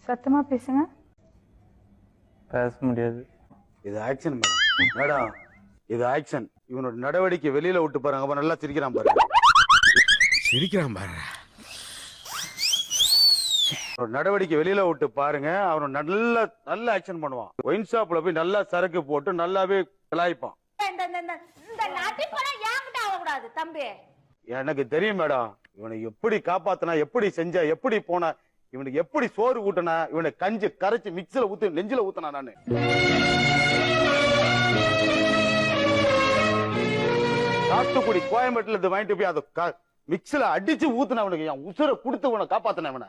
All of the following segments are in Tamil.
சத்தமா பேசுங்க. பேச முடியாது. இது ஆக்ஷன் மேடம். மேடம் இது ஆக்ஷன். இவனோட நடவடிக்கை வெளியில விட்டு பாருங்க. அப்ப நல்லா சிரிக்கிறான் பாருங்க. சிரிக்கிறான் பாருங்க. நடவடிக்கை வெளியில விட்டு பாருங்க. அவன் நல்ல நல்ல ஆக்ஷன் பண்ணுவான். ஒயின் ஷாப்ல போய் நல்லா சரக்கு போட்டு நல்லாவே கலாய்ப்பான். எனக்கு தெரியும் மேடம். இவனை எப்படி காப்பாத்தினா, எப்படி செஞ்சா, எப்படி போனா, இவனுக்கு எப்படி சோறு ஊட்டினா, இவனை கஞ்சி கரைச்சு மிக்ஸில ஊத்து நெஞ்சில ஊத்தினா நானு. சாத்துக்குடி கோயம்பேட்டுல இருந்து வாங்கிட்டு போய் அதை மிக்ஸில அடிச்சு ஊத்துன அவனுக்கு என் உசுரை கொடுத்து உன காப்பாத்தின அவனை.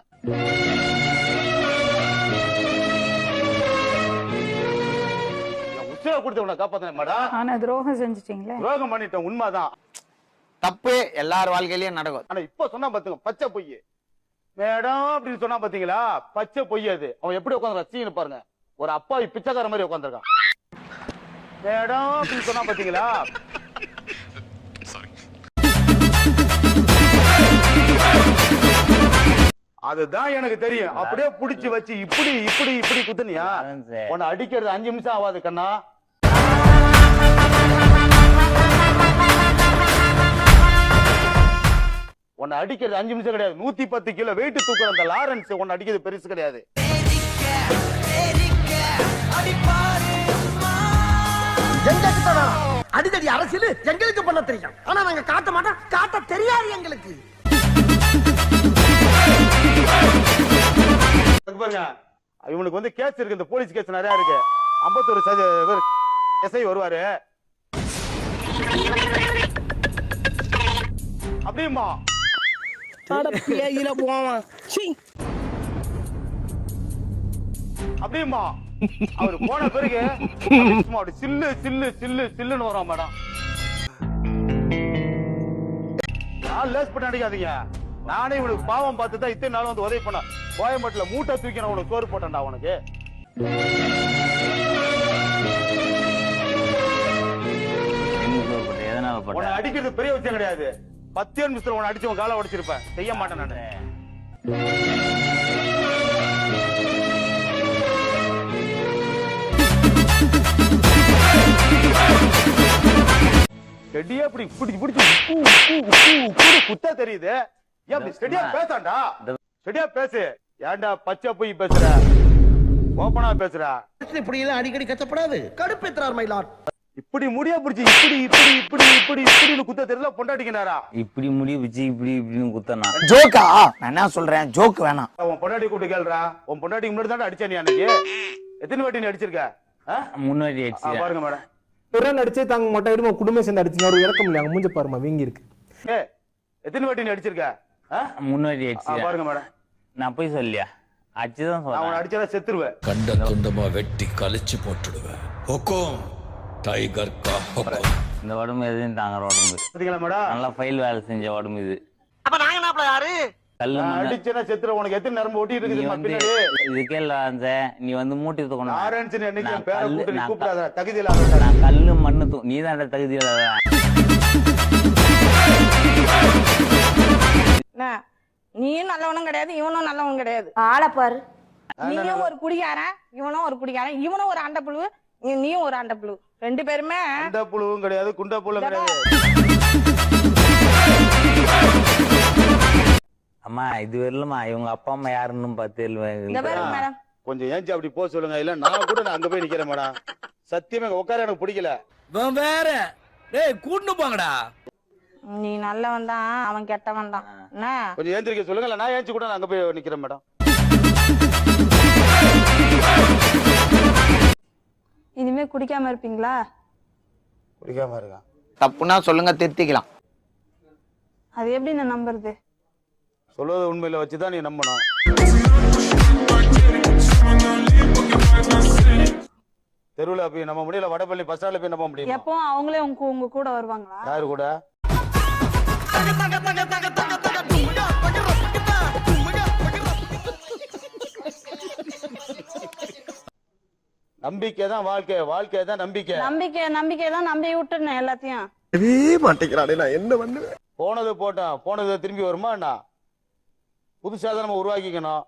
உசுரை கொடுத்து உன காப்பாத்தின மேடம். ஆனா துரோகம் செஞ்சிட்டீங்களே. துரோகம் பண்ணிட்டேன், உண்மைதான். தப்பு எல்லார் வாழ்க்கையிலயும் நடக்கும். ஆனா இப்ப சொன்னா பாத்துங்க, பச்சை பொய் மேடம் அப்படின்னு சொன்னா பாத்தீங்களா, பச்சை பொய். அது அவன் எப்படி உட்காந்து ரசின்னு பாருங்க. ஒரு அப்பாவி பிச்சைக்கார மாதிரி உட்காந்துருக்கான். மேடம் அப்படின்னு சொன்னா பாத்தீங்களா. அதுதான் எனக்கு தெரியும். அப்படியே புடிச்சு வச்சு இப்படி இப்படி இப்படி குத்துனியா, உன்னை அடிக்கிறது 5 நிமிஷம் ஆகாது கண்ணா. உன்னை அடிக்கிறது 5 நிமிஷம் கிடையாது. 110 கிலோ வெயிட் தூக்குற அந்த லாரன்ஸ் உன்னை அடிக்கிறது பெருசு கிடையாது. அடிதடி அரசியல் எங்களுக்கு பண்ண தெரியும். ஆனா நாங்க காட்ட மாட்டோம், காட்ட தெரியாது எங்களுக்கு. பாருங்க, இவனுக்கு வந்து கேஸ் இருக்கு. இந்த போலீஸ் கேஸ் நிறைய இருக்கு. 51 எஸ்ஐ வருவாரு. அப்படியுமா அப்படியுமா அவரு போன பிறகு சில்லு சில்லு சில்லு சில்லுன்னு வரும் மேடம். நான் லேஸ் பண்ண அடிக்காதீங்க. நானே இவனுக்கு பாவம் பார்த்து தான் இத்தனை நாள் வந்து உதவி பண்ண. கோயம்பேட்டுல மூட்டை தூக்கி நான் உனக்கு சோறு போட்டேன்டா. உனக்கு உன்னை அடிக்கிறது பெரிய விஷயம் கிடையாது. 10 நிமிஷத்துல உன்னை அடிச்சு உன் காலை உடைச்சிருப்பேன். செய்ய மாட்டேன் நானு. ஸ்டெடியா இப்படி பிடிச்சு பிடிச்சு குத்தா தெரியுது. ஏன் ஸ்டெடியா பேசாண்டா? ஸ்டெடியா பேசு. ஏன்டா பச்சை போய் பேசுற? ஓபனா பேசுற. இப்படி எல்லாம் அடிக்கடி கச்சப்படாது. கடுப்பேத்துறார் மயிலாட். இப்படி முடிய பிடிச்சி இப்படி இப்படி இப்படி இப்படி இப்படின்னு குத்த தெரியல. பொண்டாட்டிக்கிறாரா? இப்படி முடிய பிடிச்சி இப்படி இப்படின்னு குத்தனா ஜோக்கா? நான் என்ன சொல்றேன், ஜோக் வேணாம். உன் பொண்டாட்டி கூப்பிட்டு கேள்றா. உன் பொண்டாட்டிக்கு முன்னாடி தான் அடிச்சா நீ அன்னைக்கு. எத்தனை வாட்டி நீ அடிச்சிருக்க? முன்னாடி அடிச்சு பாருங்க மேடம். பிறன் அடிச்சே தாங்க மாட்டோம். குடும்பம் சேர்ந்து அடிச்சுங்க. ஒரு இறக்க முடியல. மூஞ்ச பாருமா வீங்கி இருக்கு. எத்தனை வாட்டி நீ அடிச்சிருக்க? முன்னாடி அடிச்சு பாருங்க மேடம். நான் போய் சொல்லியா அடிச்சுதான் சொல்றேன். அவனை அடிச்சா செத்துருவேன். கண்ட துண்டமா வெட்டி கழிச்சு போட்டுடுவேன். ஹொக்கம் டைகர் கா ஹொக்கம். இந்த உடம்பு எதுவும் தாங்குற உடம்பு. பாத்தீங்களா மேடம்? நல்லா ஃபைல் வேலை செஞ்ச உடம்பு இது. அப்ப நாங்க என்ன யாரு? கல்லு அடிச்சனா செத்துற. உனக்கு எத்தனை நரம்பு ஒட்டி இருக்குது பின்னாடி? இதுக்கே இல்லாத நீ வந்து மூட்டி தூக்கணும். ஆரஞ்சு என்னைக்கு பேரை கூப்பிட்டு நீ கூப்பிடாத. தகுதி இல்லாத. நான் கல்லு மண்ணு நீ தான் தகுதி இல்லாத. நீயும் நல்லவனும் கிடையாது, இவனும் நல்லவனும் கிடையாது. ஆளை பாரு. நீயும் ஒரு குடிகாரன், இவனும் ஒரு குடிகாரன். இவனும் ஒரு அண்டப்புழு, நீயும் ஒரு அண்டப்புழு. 2 பேருமே அண்ட புழுவும் கிடையாது, குண்ட புழுவும் கிடையாது. அம்மா இது வரலமா இவங்க அப்பா அம்மா யாருன்னு பார்த்து கொஞ்சம் ஏஞ்சி அப்படி போக சொல்லுங்க. இல்ல நான் கூட நான் அங்க போய் நிக்கிறேன் மேடம். சத்தியமா உட்கார எனக்கு பிடிக்கல. வேற டேய் கூட்டு போங்கடா. நீ நல்லவன் தான், அவன் கெட்டவன் தான். என்ன கொஞ்சம் ஏந்திரிக்க சொல்லுங்க. நான் ஏஞ்சி கூட நான் அங்க போய் நிக்கிறேன் மேடம். இனிமே குடிக்காம இருப்பீங்களா? குடிக்காம இருக்கா? தப்புனா சொல்லுங்க, திருத்திக்கலாம். அது எப்படி நான் நம்புறது? சொல்லுவது உண்மையில வச்சுதான் நீ நம்பணும். தெருவுல போய் நம்ப முடியல. வடபள்ளி பஸ் ஸ்டாண்ட்ல போய் நம்ப முடியும். எப்போ அவங்களே உங்க கூட வருவாங்களா? யாரு கூட? நம்பிக்கை தான் வாழ்க்கை. வாழ்க்கை தான் நம்பிக்கை. நம்பிக்கை தான் நம்பி விட்டுனேன் எல்லாத்தையும். மாட்டேங்கிறானே, நான் என்ன பண்ணுவேன்? போனது போட்டோம். போனது திரும்பி வருமா என்ன? புதுசா தான் நம்ம உருவாக்கிக்கணும்.